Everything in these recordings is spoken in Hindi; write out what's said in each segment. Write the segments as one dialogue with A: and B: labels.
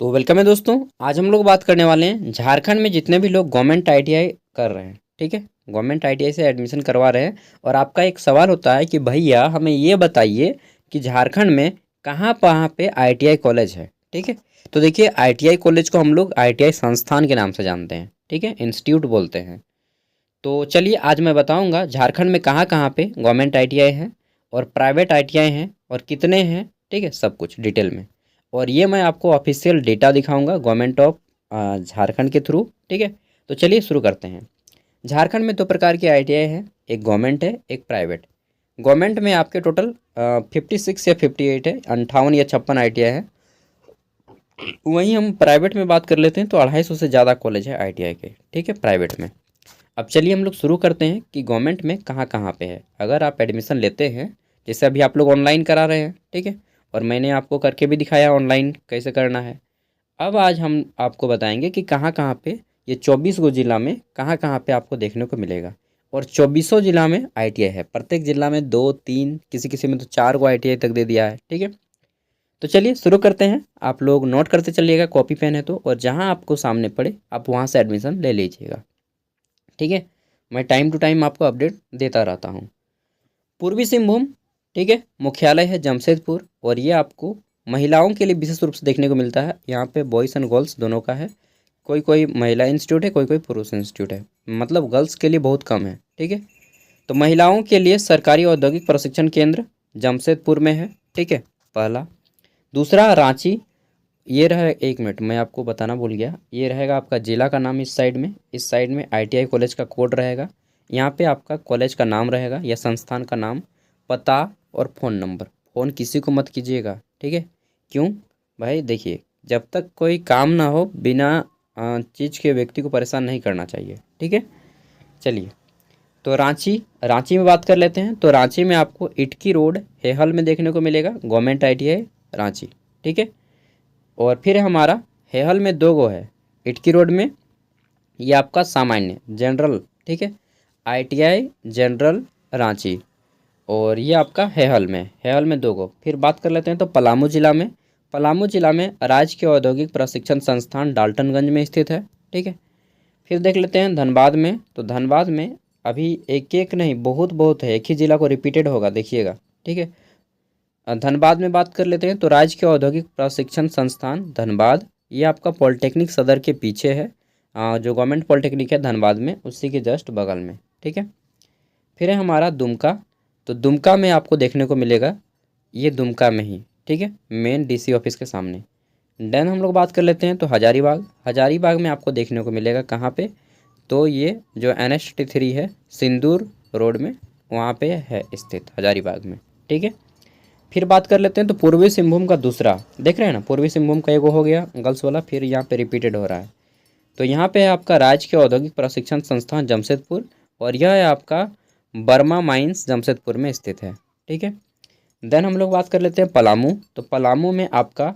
A: तो वेलकम है दोस्तों। आज हम लोग बात करने वाले हैं झारखंड में जितने भी लोग गवर्नमेंट आईटीआई कर रहे हैं। ठीक है, गवर्नमेंट आईटीआई से एडमिशन करवा रहे हैं और आपका एक सवाल होता है कि भैया हमें ये बताइए कि झारखंड में कहाँ कहाँ पे आईटीआई कॉलेज है। ठीक है, तो देखिए आईटीआई कॉलेज को हम लोग आईटीआई संस्थान के नाम से जानते हैं। ठीक है, इंस्टीट्यूट बोलते हैं। तो चलिए आज मैं बताऊंगा झारखंड में कहाँ कहाँ पे गवर्नमेंट आईटीआई है और प्राइवेट आईटीआई हैं और कितने हैं। ठीक है, सब कुछ डिटेल में। और ये मैं आपको ऑफिशियल डेटा दिखाऊंगा गवर्नमेंट ऑफ झारखंड के थ्रू। ठीक है, तो चलिए शुरू करते हैं। झारखंड में दो प्रकार की आईटीआई है, एक गवर्नमेंट है एक प्राइवेट। गवर्नमेंट में आपके टोटल 56 या 58 है, 58 या 56 आईटीआई है। वहीं हम प्राइवेट में बात कर लेते हैं तो 250 से ज़्यादा कॉलेज है आईटीआई के। ठीक है, प्राइवेट में। अब चलिए हम लोग शुरू करते हैं कि गवर्नमेंट में कहाँ कहाँ पे है। अगर आप एडमिशन लेते हैं, जैसे अभी आप लोग ऑनलाइन करा रहे हैं, ठीक है, और मैंने आपको करके भी दिखाया ऑनलाइन कैसे करना है। अब आज हम आपको बताएंगे कि कहाँ कहाँ पे ये 24 गो जिला में कहाँ कहाँ पे आपको देखने को मिलेगा। और 24 जिला में आईटीआई है, प्रत्येक जिला में 2 3 किसी किसी में तो 4 गो आईटीआई तक दे दिया है। ठीक है, तो चलिए शुरू करते हैं। आप लोग नोट करते चलिएगा, कॉपी पेन है तो, और जहाँ आपको सामने पड़े आप वहाँ से एडमिशन ले लीजिएगा। ठीक है, मैं टाइम टू टाइम आपको अपडेट देता रहता हूँ। पूर्वी सिंहभूम, ठीक है, मुख्यालय है जमशेदपुर और ये आपको महिलाओं के लिए विशेष रूप से देखने को मिलता है। यहाँ पे बॉयज़ एंड गर्ल्स दोनों का है। कोई कोई महिला इंस्टीट्यूट है, कोई कोई पुरुष इंस्टीट्यूट है, मतलब गर्ल्स के लिए बहुत कम है। ठीक है, तो महिलाओं के लिए सरकारी औद्योगिक प्रशिक्षण केंद्र जमशेदपुर में है। ठीक है, पहला। दूसरा रांची, ये रहा। एक मिनट, मैं आपको बताना भूल गया, ये रहेगा आपका जिला का नाम। इस साइड में आईटीआई कॉलेज का कोड रहेगा। यहाँ पे आपका कॉलेज का नाम रहेगा या संस्थान का नाम, पता और फ़ोन नंबर। फ़ोन किसी को मत कीजिएगा, ठीक है। क्यों भाई, देखिए जब तक कोई काम ना हो बिना चीज़ के व्यक्ति को परेशान नहीं करना चाहिए। ठीक है, चलिए। तो रांची, रांची में बात कर लेते हैं। तो रांची में आपको इटकी रोड हेहल में देखने को मिलेगा गवर्नमेंट आईटीआई रांची। ठीक है, और फिर हमारा हेहल में 2 गो है। इटकी रोड में ये आपका सामान्य जनरल, ठीक है, आईटीआई जनरल रांची। और ये आपका हेहल में 2 गो। फिर बात कर लेते हैं तो पलामू जिला में, पलामू जिला में राजकीय औद्योगिक प्रशिक्षण संस्थान डाल्टनगंज में स्थित है। ठीक है, फिर देख लेते हैं धनबाद में। तो धनबाद में अभी एक एक नहीं, बहुत बहुत है, एक ही जिला को रिपीटेड होगा, देखिएगा। ठीक है, धनबाद में बात कर लेते हैं तो राजकीय औद्योगिक प्रशिक्षण संस्थान धनबाद, ये आपका पॉलिटेक्निक सदर के पीछे है। जो गवर्नमेंट पॉलिटेक्निक है धनबाद में, उसी के जस्ट बगल में। ठीक है, फिर है हमारा दुमका। तो दुमका में आपको देखने को मिलेगा, ये दुमका में ही, ठीक है, मेन डीसी ऑफिस के सामने। देन हम लोग बात कर लेते हैं तो हजारीबाग, हजारीबाग में आपको देखने को मिलेगा कहाँ पे, तो ये जो NH-3 है सिंदूर रोड में, वहाँ पे है स्थित हजारीबाग में। ठीक है, फिर बात कर लेते हैं तो पूर्वी सिंहभूम का दूसरा, देख रहे हैं ना, पूर्वी सिंहभूम का एगो हो गया गर्ल्स वाला, फिर यहाँ पे रिपीटेड हो रहा है। तो यहाँ पे है आपका राजकीय औद्योगिक प्रशिक्षण संस्थान जमशेदपुर, और यह है आपका बर्मा माइंस जमशेदपुर में स्थित है। ठीक है, देन हम लोग बात कर लेते हैं पलामू। तो पलामू में आपका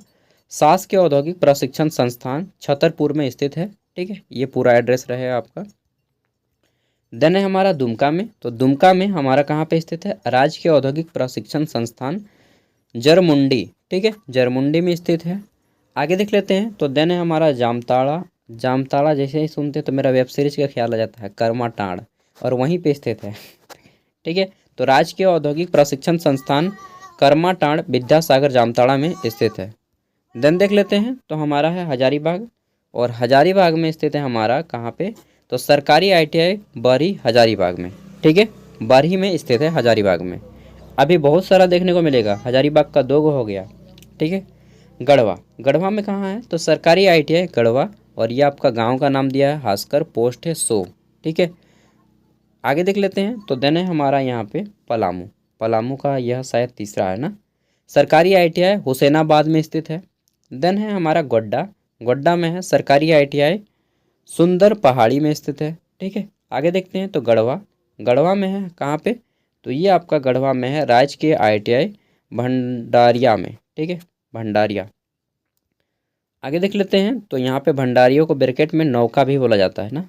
A: शासकीय औद्योगिक प्रशिक्षण संस्थान छतरपुर में स्थित है। ठीक है, ये पूरा एड्रेस रहे आपका। देन है हमारा दुमका में। तो दुमका में हमारा कहाँ पे स्थित है, राजकीय औद्योगिक प्रशिक्षण संस्थान जरमुंडी। ठीक है, जरमुंडी में स्थित है। आगे देख लेते हैं तो देन है हमारा जामताड़ा। जामताड़ा जैसे ही सुनते हैं तो मेरा वेब सीरीज का ख्याल आ जाता है, कर्मा टाड़, और वहीं पे स्थित है। ठीक है, तो राजकीय औद्योगिक प्रशिक्षण संस्थान कर्मा टाड़ विद्यासागर जामताड़ा में स्थित है। देन देख लेते हैं तो हमारा है हजारीबाग, और हजारीबाग में स्थित है हमारा कहाँ पे, तो सरकारी आईटीआई बरही हजारीबाग में। ठीक है, बरही में स्थित है हजारीबाग में। अभी बहुत सारा देखने को मिलेगा, हजारीबाग का 2 गो हो गया। ठीक है, गढ़वा, गढ़वा में कहाँ है, तो सरकारी आईटीआई गढ़वा, और ये आपका गांव का नाम दिया है हासकर, पोस्ट है 100। ठीक है, आगे देख लेते हैं तो देन है हमारा यहाँ पे पलामू। पलामू का यह शायद तीसरा है ना, सरकारी आईटीआई हुसैनाबाद में स्थित है। देन है हमारा गोड्डा, गोड्डा में है सरकारी आईटीआई सुंदर पहाड़ी में स्थित है। ठीक है, आगे देखते हैं तो गढ़वा, गढ़वा में है कहाँ पे, तो ये आपका गढ़वा में है राजकीय आईटीआई भंडारिया में। ठीक है, भंडारिया। आगे देख लेते हैं तो यहाँ पे भंडारियों को ब्रैकेट में नौका भी बोला जाता है ना।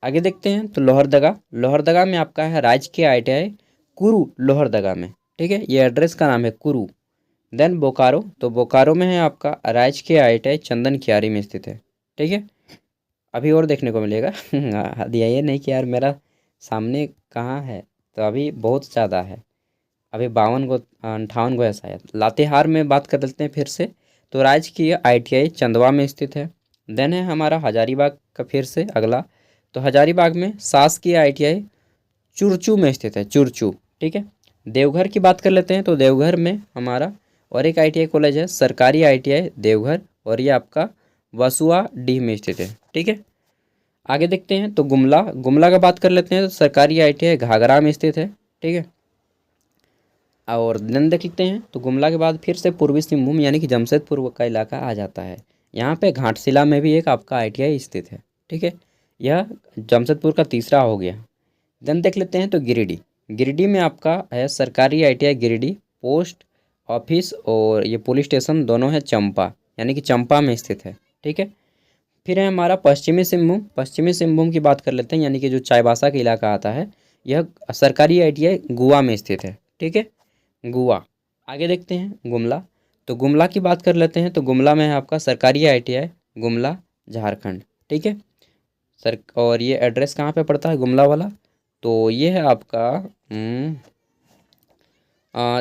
A: आगे देखते हैं तो लोहरदगा, लोहरदगा में आपका है राजकीय आईटीआई कुरु लोहरदगा में। ठीक है, ये एड्रेस का नाम है कुरु, देन बोकारो, तो बोकारो में है आपका राजकीय ITI चंदन कियारी में स्थित है। ठीक है, अभी और देखने को मिलेगा। दिया ये नहीं कि यार मेरा सामने कहाँ है, तो अभी बहुत ज़्यादा है, अभी 52 गो 58 गो है शायद। लातेहार में बात कर लेते हैं फिर से, तो राजकीय ITI चंदवा में स्थित है। देन है हमारा हजारीबाग का फिर से अगला, तो हजारीबाग में शासकीय ITI चुरचू में स्थित है, चुरचू। ठीक है, देवघर की बात कर लेते हैं, तो देवघर में हमारा और एक ITI कॉलेज है, सरकारी ITI देवघर, और ये आपका वसुआ डी में स्थित है। ठीक है, आगे देखते हैं, तो गुमला, गुमला का बात कर लेते हैं, तो सरकारी ITI घाघरा में स्थित है। ठीक है, और देन देख लेते हैं, तो गुमला के बाद फिर से पूर्वी सिंहभूम यानी कि जमशेदपुर का इलाका आ जाता है। यहाँ पे घाटशिला में भी एक आपका ITI स्थित है। ठीक है, यह जमशेदपुर का तीसरा हो गया। देन देख लेते हैं, तो गिरिडीह, गिरिडीह में आपका है सरकारी ITI गिरिडीह, पोस्ट ऑफिस और ये पुलिस स्टेशन दोनों है चंपा, यानी कि चंपा में स्थित है। ठीक है, फिर है हमारा पश्चिमी सिंहभूम, पश्चिमी सिंहभूम की बात कर लेते हैं, यानी कि जो चाईबासा का इलाका आता है, यह सरकारी ITI गुआ में स्थित है। ठीक है, गुआ। आगे देखते हैं गुमला, तो गुमला की बात कर लेते हैं, तो गुमला में है आपका सरकारी ITI गुमला झारखंड। ठीक है सर, और ये एड्रेस कहाँ पे पड़ता है गुमला वाला, तो ये है आपका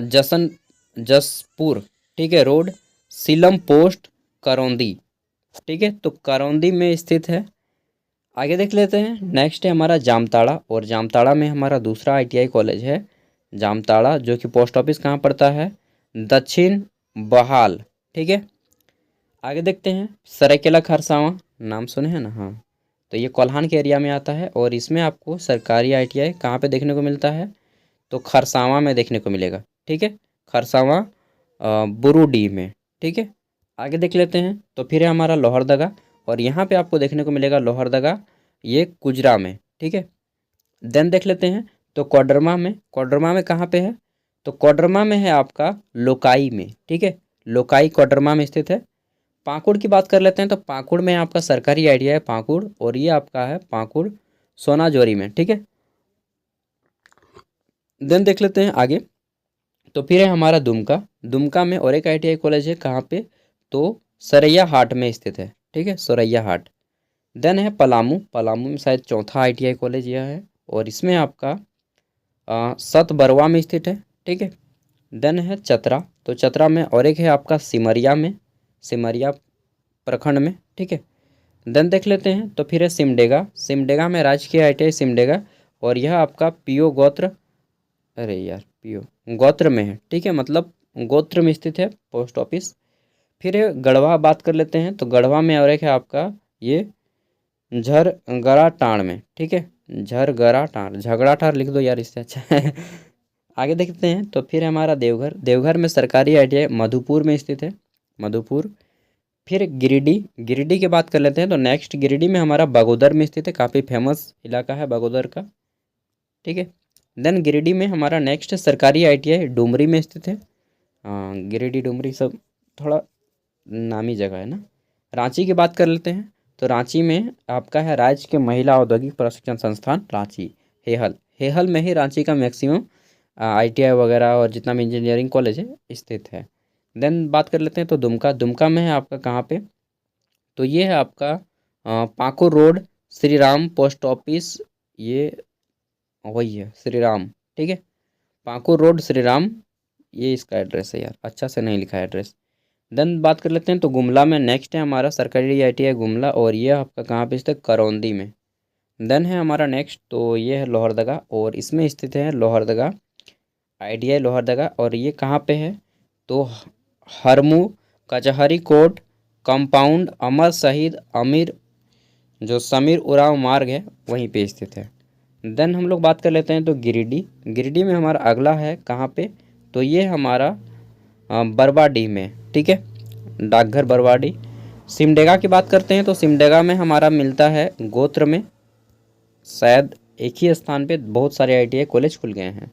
A: जसन जसपुर। ठीक है, रोड सीलम पोस्ट करौंदी। ठीक है, तो करौंदी में स्थित है। आगे देख लेते हैं, नेक्स्ट है हमारा जामताड़ा, और जामताड़ा में हमारा दूसरा ITI कॉलेज है जामताड़ा, जो कि पोस्ट ऑफिस कहाँ पड़ता है, दक्षिण बहाल। ठीक है, आगे देखते हैं सरायकेला खरसावां, नाम सुने हैं ना, हाँ, तो ये कोल्हान के एरिया में आता है, और इसमें आपको सरकारी ITI कहाँ पे देखने को मिलता है, तो खरसावां में देखने को मिलेगा। ठीक है, खरसावां बुरुडी में। ठीक है, आगे देख लेते हैं, तो फिर है हमारा लोहरदगा, और यहाँ पे आपको देखने को मिलेगा लोहरदगा, ये कुजरा में। ठीक है, देन देख लेते हैं, तो कोडरमा में, कोडरमा में कहाँ पे है, तो कोडरमा में है आपका लोकाई में। ठीक है, लोकाई कोडरमा में स्थित है। पाकुड़ की बात कर लेते हैं, तो पाकुड़ में आपका सरकारी ITI है पाकुड़, और ये आपका है पाकुड़ सोनाजोरी में। ठीक है, देन देख लेते हैं आगे, तो फिर है हमारा दुमका, दुमका में और एक ITI कॉलेज है कहाँ पे, तो सरैया हाट में स्थित है। ठीक है, सरैया हाट। देन है पलामू, पलामू में शायद चौथा ITI कॉलेज यह है, और इसमें आपका सतबरवा में स्थित है। ठीक है, देन है चतरा, तो चतरा में और एक है आपका सिमरिया में, सिमरिया प्रखंड में। ठीक है, देन देख लेते हैं, तो फिर है सिमडेगा, सिमडेगा में राजकीय ITI सिमडेगा, और यह आपका पीओ गोत्र, अरे यार पीओ गोत्र में है। ठीक है, मतलब गोत्र में स्थित है पोस्ट ऑफिस। फिर है गढ़वा, बात कर लेते हैं, तो गढ़वा में और एक है आपका ये झरगरा टाण में। ठीक है, झरगरा टाण, झगड़ा टार लिख दो यार, इससे अच्छा है। आगे देखते हैं, तो फिर हमारा देवघर, देवघर में सरकारी ITI मधुपुर में स्थित है, मधुपुर। फिर गिरिडीह, गिरिडीह की बात कर लेते हैं, तो नेक्स्ट गिरिडीह में हमारा बगोदर में स्थित है, काफ़ी फेमस इलाका है बगोदर का। ठीक है, देन गिरिडीह में हमारा नेक्स्ट सरकारी ITI डुमरी में स्थित है। हाँ, गिरिडीह डुमरी सब थोड़ा नामी जगह है ना। रांची की बात कर लेते हैं, तो रांची में आपका है राज्य के महिला औद्योगिक प्रशिक्षण संस्थान रांची, हेहल, हेहल में ही रांची का मैक्सिमम ITI वगैरह और जितना भी इंजीनियरिंग कॉलेज है स्थित है। देन बात कर लेते हैं, तो दुमका, दुमका में है आपका कहाँ पे, तो ये है आपका Pakur road Shri Ram post office, ये वही है श्री राम। ठीक है, पाकुड़ रोड श्री राम, ये इसका एड्रेस है यार, अच्छा से नहीं लिखा है एड्रेस। देन बात कर लेते हैं, तो गुमला में नेक्स्ट है हमारा सरकारी ITI गुमला, और ये आपका कहाँ पे स्थित है, करौंदी में। देन है हमारा नेक्स्ट, तो ये है लोहरदगा, और इसमें स्थित है लोहरदगा ITI लोहरदगा, और ये कहाँ पे है, तो हरमू कचहरी कोर्ट कंपाउंड अमर शहीद अमीर, जो समीर उरांव मार्ग है वहीं पे स्थित है। देन हम लोग बात कर लेते हैं, तो गिरिडीह, गिरिडीह में हमारा अगला है कहाँ पे, तो ये हमारा बरवाडीह में। ठीक है, डाकघर बरवाडीह। सिमडेगा की बात करते हैं, तो सिमडेगा में हमारा मिलता है गोत्र में, शायद एक ही स्थान पे बहुत सारे ITI कॉलेज खुल गए हैं।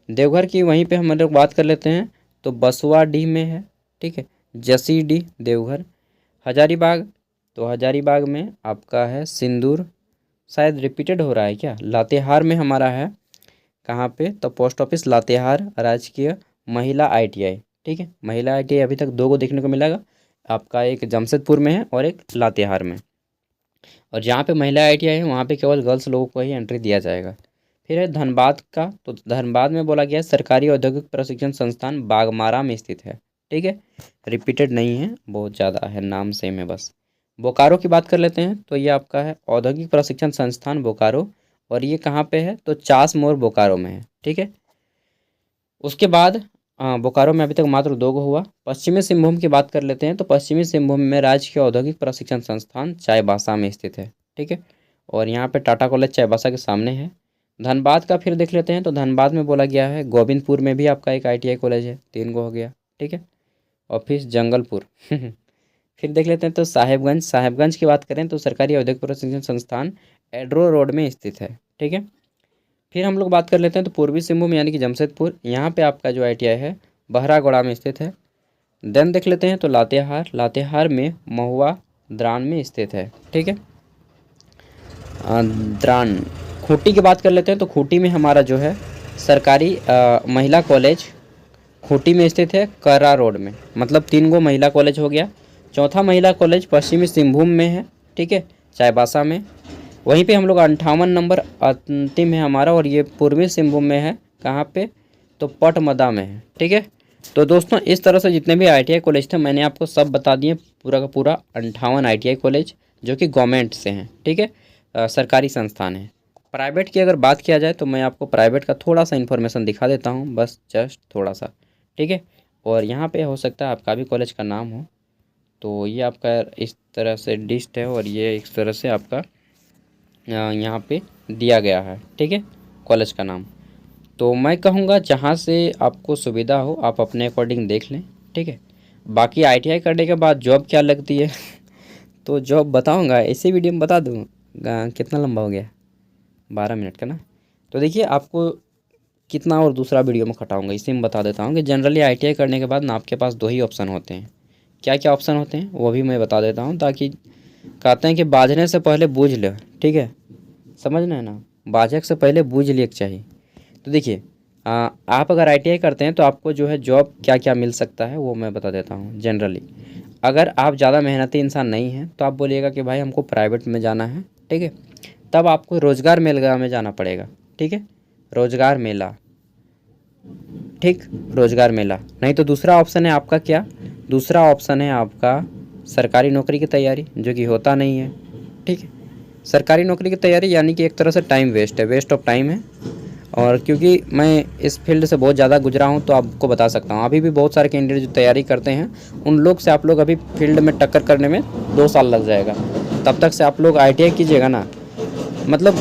A: देवघर की वहीं पे हम लोग बात कर लेते हैं, तो बसवाडीह में है। ठीक है, जसीडीह देवघर। हजारीबाग, तो हजारीबाग में आपका है सिंदूर, शायद रिपीटेड हो रहा है क्या, लातेहार में हमारा है कहाँ पे, तो पोस्ट ऑफिस लातेहार राजकीय महिला ITI। ठीक है। महिला ITI अभी तक 2 को देखने को मिलेगा आपका, एक जमशेदपुर में है और एक लातेहार में। और जहाँ पे महिला ITI है वहाँ पे केवल गर्ल्स लोगों को ही एंट्री दिया जाएगा। फिर है धनबाद का, तो धनबाद में बोला गया है सरकारी औद्योगिक प्रशिक्षण संस्थान बागमारा में स्थित है। ठीक है, रिपीटेड नहीं है, बहुत ज़्यादा है, नाम सेम है बस। बोकारो की बात कर लेते हैं, तो ये आपका है औद्योगिक प्रशिक्षण संस्थान बोकारो, और ये कहाँ पे है, तो चास मोर बोकारो में है। ठीक है, उसके बाद बोकारो में अभी तक मात्र 2 गो हुआ। पश्चिमी सिंहभूम की बात कर लेते हैं, तो पश्चिमी सिंहभूम में राजकीय औद्योगिक प्रशिक्षण संस्थान चाईबासा में स्थित है। ठीक है, और यहाँ पे टाटा कॉलेज चाईबासा के सामने है। धनबाद का फिर देख लेते हैं, तो धनबाद में बोला गया है गोविंदपुर में भी आपका एक ITI कॉलेज है, 3 गो हो गया। ठीक है, और फिर जंगलपुर फिर देख लेते हैं, तो साहेबगंज, साहेबगंज की बात करें तो सरकारी औद्योगिक प्रशिक्षण संस्थान एड्रो रोड में स्थित है। ठीक है, फिर हम लोग बात कर लेते हैं, तो पूर्वी सिंहभूम यानी कि जमशेदपुर, यहाँ पे आपका जो ITI है बहरागोड़ा में स्थित है। देन देख लेते हैं, तो लातेहार, लातेहार में महुआ द्रान में स्थित है। ठीक है, द्रान। खूंटी की बात कर लेते हैं, तो खूंटी में हमारा जो है सरकारी महिला कॉलेज खूंटी में स्थित है, कर्रा रोड में। मतलब 3 गो महिला कॉलेज हो गया। चौथा महिला कॉलेज पश्चिमी सिंहभूम में है। ठीक है, चाईबासा में। वहीं पे हम लोग 58 नंबर अंतिम है हमारा, और ये पूर्वी सिंहभूम में है। कहाँ पे, तो पटमदा में है। ठीक है, तो दोस्तों इस तरह से जितने भी ITI कॉलेज थे मैंने आपको सब बता दिए, पूरा का पूरा 58 ITI कॉलेज जो कि गवर्नमेंट से हैं। ठीक है, सरकारी संस्थान है। प्राइवेट की अगर बात किया जाए तो मैं आपको प्राइवेट का थोड़ा सा इन्फॉर्मेशन दिखा देता हूँ, बस जस्ट थोड़ा सा। ठीक है, और यहाँ पे हो सकता है आपका भी कॉलेज का नाम हो। तो ये आपका इस तरह से लिस्ट है, और ये इस तरह से आपका यहाँ पे दिया गया है। ठीक है, कॉलेज का नाम। तो मैं कहूँगा जहाँ से आपको सुविधा हो आप अपने अकॉर्डिंग देख लें। ठीक है, बाकी ITI करने के बाद जॉब क्या लगती है तो जॉब बताऊँगा, इसी वीडियो में बता दूँ। कितना लंबा हो गया, 12 मिनट का ना। तो देखिए आपको कितना और दूसरा वीडियो में खटाऊंगा, इसी में बता देता हूँ कि जनरली ITI करने के बाद ना आपके पास 2 ही ऑप्शन होते हैं। क्या क्या ऑप्शन होते हैं वो भी मैं बता देता हूँ, ताकि कहते हैं कि बाजने से पहले बूझ लो। ठीक है, समझना है ना, बाजक से पहले बूझ लिया चाहिए। तो देखिए आप अगर ITI करते हैं तो आपको जो है जॉब क्या क्या मिल सकता है वो मैं बता देता हूँ। जनरली अगर आप ज़्यादा मेहनती इंसान नहीं हैं तो आप बोलिएगा कि भाई हमको प्राइवेट में जाना है। ठीक है, तब आपको रोज़गार मेला में जाना पड़ेगा। ठीक है, रोज़गार मेला, ठीक, रोज़गार मेला। नहीं तो दूसरा ऑप्शन है आपका क्या, दूसरा ऑप्शन है आपका सरकारी नौकरी की तैयारी, जो कि होता नहीं है। ठीक है, सरकारी नौकरी की तैयारी यानी कि एक तरह से टाइम वेस्ट है, वेस्ट ऑफ टाइम है। और क्योंकि मैं इस फील्ड से बहुत ज़्यादा गुजरा हूँ तो आपको बता सकता हूँ, अभी भी बहुत सारे कैंडिडेट जो तैयारी करते हैं उन लोग से आप लोग अभी फील्ड में टक्कर करने में 2 साल लग जाएगा। तब तक से आप लोग ITI कीजिएगा ना। मतलब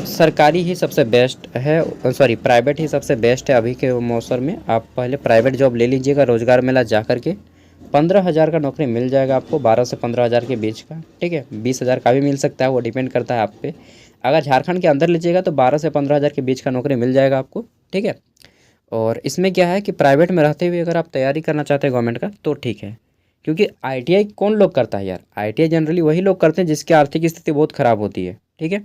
A: सरकारी ही सबसे बेस्ट है, सॉरी प्राइवेट ही सबसे बेस्ट है अभी के मौसम में। आप पहले प्राइवेट जॉब ले लीजिएगा, रोज़गार मेला जा कर के 15,000 का नौकरी मिल जाएगा आपको, 12 से 15,000 के बीच का। ठीक है, 20,000 का भी मिल सकता है, वो डिपेंड करता है आप पे। अगर झारखंड के अंदर लीजिएगा तो 12 से 15,000 के बीच का नौकरी मिल जाएगा आपको। ठीक है, और इसमें क्या है कि प्राइवेट में रहते हुए अगर आप तैयारी करना चाहते हैं गवर्नमेंट का तो ठीक है। क्योंकि ITI कौन लोग करता है यार, ITI जनरली वही लोग करते हैं जिसकी आर्थिक स्थिति बहुत ख़राब होती है। ठीक है,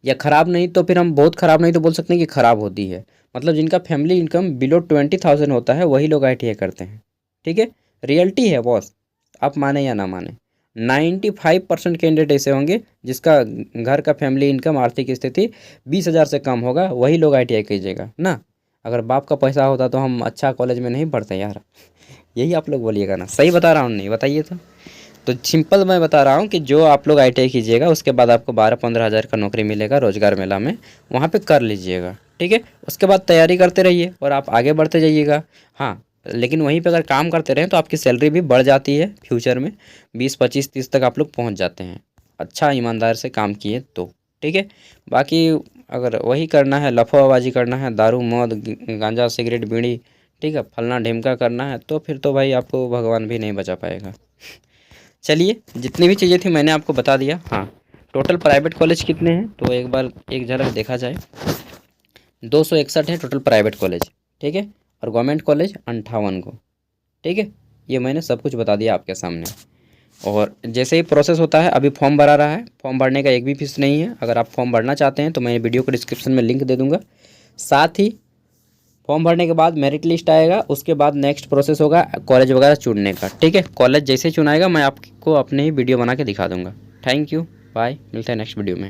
A: या ख़राब नहीं तो फिर हम बहुत ख़राब नहीं तो बोल सकते हैं कि ख़राब होती है। मतलब जिनका फैमिली इनकम बिलो 20,000 होता है वही लोग ITI करते हैं। ठीक है, रियलिटी है बॉस, आप माने या ना माने। 95% कैंडिडेट ऐसे होंगे जिसका घर का फैमिली इनकम आर्थिक स्थिति 20,000 से कम होगा, वही लोग ITI कीजिएगा ना। अगर बाप का पैसा होता तो हम अच्छा कॉलेज में नहीं पढ़ते यार, यही आप लोग बोलिएगा ना। सही बता रहा हूँ नहीं, बताइए तो सिंपल मैं बता रहा हूँ कि जो आप लोग ITI कीजिएगा उसके बाद आपको 12-15,000 का नौकरी मिलेगा रोज़गार मेला में, वहाँ पे कर लीजिएगा। ठीक है, उसके बाद तैयारी करते रहिए और आप आगे बढ़ते जाइएगा। हाँ, लेकिन वहीं पे अगर काम करते रहें तो आपकी सैलरी भी बढ़ जाती है फ्यूचर में, 20, 25, 30 तक आप लोग पहुँच जाते हैं, अच्छा ईमानदार से काम किए तो। ठीक है, बाकी अगर वही करना है, लफाबाजी करना है, दारू मौत गांजा सिगरेट बीड़ी, ठीक है, फलना ढिमका करना है, तो फिर तो भाई आपको भगवान भी नहीं बचा पाएगा। चलिए जितनी भी चीज़ें थी मैंने आपको बता दिया। हाँ, टोटल प्राइवेट कॉलेज कितने हैं तो एक बार एक झलक देखा जाए, 261 है टोटल प्राइवेट कॉलेज। ठीक है, और गवर्नमेंट कॉलेज 58 को। ठीक है, ये मैंने सब कुछ बता दिया आपके सामने। और जैसे ही प्रोसेस होता है, अभी फॉर्म भरा रहा है, फॉर्म भरने का एक भी फीस नहीं है। अगर आप फॉर्म भरना चाहते हैं तो मैं वीडियो को डिस्क्रिप्शन में लिंक दे दूँगा। साथ ही फॉर्म भरने के बाद मेरिट लिस्ट आएगा, उसके बाद नेक्स्ट प्रोसेस होगा कॉलेज वगैरह चुनने का। ठीक है, कॉलेज जैसे चुनाएगा मैं आपको अपने ही वीडियो बना के दिखा दूंगा। थैंक यू, बाय, मिलते हैं नेक्स्ट वीडियो में।